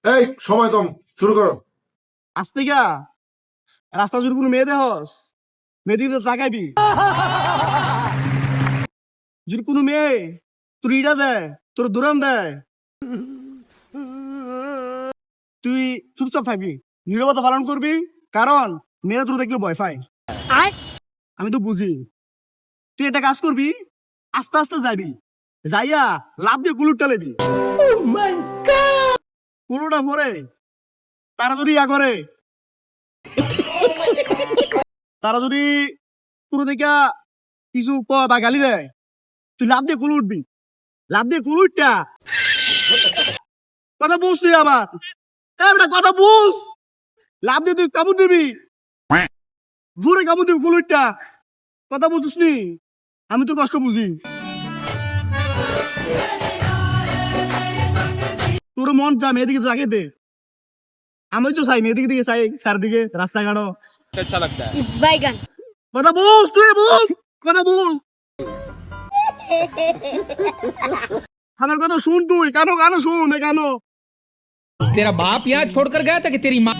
এই সময় কম, শুরু করো। আসতে গা রাস্তা যদি কোনো মেয়ে দেহস মেয়ে দিকে তাকাইবি। যদি কোনো মেয়ে তোর ইটা দেয়, তোর দূরান দেয়, তুই চুপচাপ থাকবি, নীরবতা পালন করবি। কারণ মেয়েরা তোর দেখলে ভয় পায়। আমি তো বুঝি। তুই একটা কাজ করবি, আস্তে আস্তে যাবি, যাইয়া লাভ দিয়ে কুলুরটা লেবি। কুলুটা মরে তারা যদি ইয়া করে, তারা যদি পুরো দেখা কিছু কয় বা গালি দেয়, তুই লাভ দিয়ে কুলু উঠবি। লাভ দিয়ে কুলু উঠটা কথা বুঝ, তুই আমার একটা কথা বুঝ। লাভ দিয়ে তুই কামড় দিবি, জোরে কামড় দিবি কুলু উঠটা। কথা বুঝিস নি? আমি তো কষ্ট বুঝি। তোর মন যা মেয়েদিকে তাকে দে। আমি তো চাই মেয়েদিকে দিকে চাই, চারদিকে রাস্তাঘাটও। अच्छा लगता है। बैगन। কথা বুঝ, তুই বুঝ, কথা বুঝ। আমার কথা শুন, তুই কানো কানো শুন, কানো। तेरा बाप यहाँ छोड़कर गया था कि तेरी माँ